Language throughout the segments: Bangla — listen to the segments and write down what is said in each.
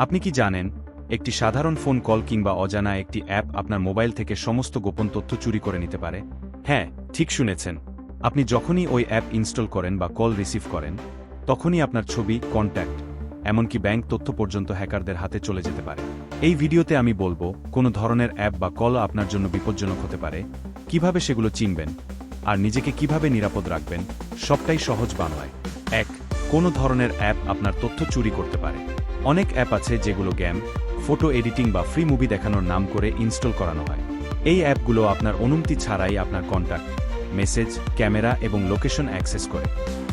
আপনি কি জানেন, একটি সাধারণ ফোন কল কিংবা অজানা একটি অ্যাপ আপনার মোবাইল থেকে সমস্ত গোপন তথ্য চুরি করে নিতে পারে? হ্যাঁ, ঠিক শুনেছেন। আপনি যখনই ওই অ্যাপ ইনস্টল করেন বা কল রিসিভ করেন, তখনই আপনার ছবি, কন্ট্যাক্ট, এমনকি ব্যাংক তথ্য পর্যন্ত হ্যাকারদের হাতে চলে যেতে পারে। এই ভিডিওতে আমি বলবো, কোন ধরনের অ্যাপ বা কল আপনার জন্য বিপজ্জনক হতে পারে, কিভাবে সেগুলো চিনবেন, আর নিজেকে কিভাবে নিরাপদ রাখবেন, সবটাই সহজ বাংলায়। 1. কোন ধরনের অ্যাপ আপনার তথ্য চুরি করতে পারে? অনেক অ্যাপ আছে যেগুলো গেম, ফটো এডিটিং বা ফ্রি মুভি দেখানোর নাম করে ইনস্টল করানো হয়। এই অ্যাপগুলো আপনার অনুমতি ছাড়াই আপনার কন্ট্যাক্ট, মেসেজ, ক্যামেরা এবং লোকেশন অ্যাক্সেস করে।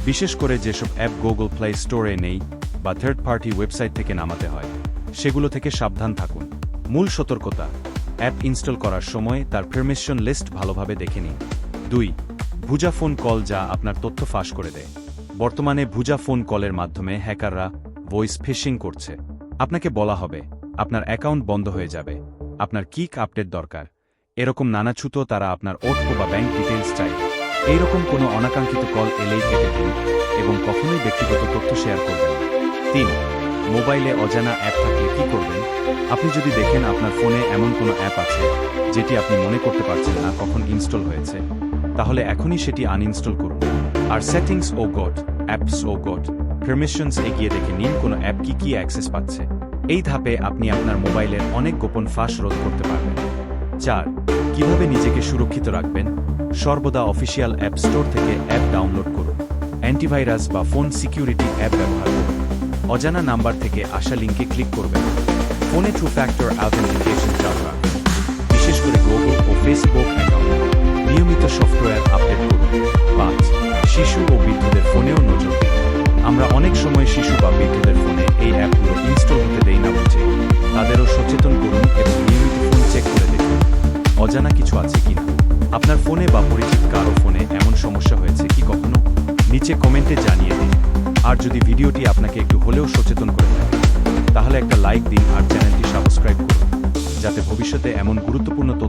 বিশেষ করে যেসব অ্যাপ গুগল প্লে স্টোরে নেই বা থার্ড পার্টি ওয়েবসাইট থেকে নামাতে হয়, সেগুলো থেকে সাবধান থাকুন। মূল সতর্কতা: অ্যাপ ইনস্টল করার সময় তার পারমিশন লিস্ট ভালোভাবে দেখে নিন। 2. ভুয়া ফোন কল, যা আপনার তথ্য ফাঁস করে দেয়। বর্তমানে ভুয়া ফোন কলের মাধ্যমে হ্যাকাররা ভয়েস ফিশিং করছে। আপনাকে বলা হবে, আপনার অ্যাকাউন্ট বন্ধ হয়ে যাবে, আপনার কিক আপডেট দরকার, এরকম নানা ছুতো তারা আপনার ওটিপি বা ব্যাংক ডিটেইলস চাই। এইরকম কোনো অনাকাঙ্ক্ষিত কল এলেই কেটে দিন এবং কখনোই ব্যক্তিগত তথ্য শেয়ার করবেন না। 3. মোবাইলে অজানা অ্যাপ থাকলে কি করবেন? আপনি যদি দেখেন আপনার ফোনে এমন কোনো অ্যাপ আছে যেটি আপনি মনে করতে পারছেন না কখন ইনস্টল হয়েছে, তাহলে এখনই সেটি আনইনস্টল করুন। আর সেটিংস ও গট, অ্যাপস ও গট, পারমিশনস এগিয়ে দেখে নিন কোনো অ্যাপ কি অ্যাক্সেস পাচ্ছে। এই ধাপে আপনি আপনার মোবাইলের অনেক গোপন ফাঁস রোধ করতে পারবেন। 4. কিভাবে নিজেকে সুরক্ষিত রাখবেন? সর্বদা অফিসিয়াল অ্যাপ স্টোর থেকে অ্যাপ ডাউনলোড করুন। অ্যান্টিভাইরাস বা ফোন সিকিউরিটি অ্যাপ ব্যবহার করুন। অজানা নাম্বার থেকে আসা লিঙ্কে ক্লিক করবেন। ফোনে টু ফ্যাক্টর অথেন্টিকেশন চালু রাখুন, বিশেষ করে গুগল ও ফেসবুক অ্যাকাউন্ট। নিয়মিত সফটওয়্যার আপডেট করুন। 5. শিশু ও বৃদ্ধদের ফোনেও নজর দিন। আমরা অনেক সময় শিশু বা বৃদ্ধদের ফোনে এই অ্যাপগুলো ইনস্টল হতে দেই না বুঝে। তাদেরও সচেতন করুন এবং নিয়মিত ফোন চেক করে দেখুন অজানা কিছু আছে কিনা। আপনার ফোনে বা পরিচিত কারো ফোনে এমন সমস্যা হয়েছে কি কখনো? নিচে কমেন্টে জানিয়ে দিন। আর যদি ভিডিওটি আপনাকে একটু হলেও সচেতন করে থাকে, তাহলে একটা লাইক দিন আর চ্যানেলটি সাবস্ক্রাইব করুন, যাতে ভবিষ্যতে এমন গুরুত্বপূর্ণ তথ্য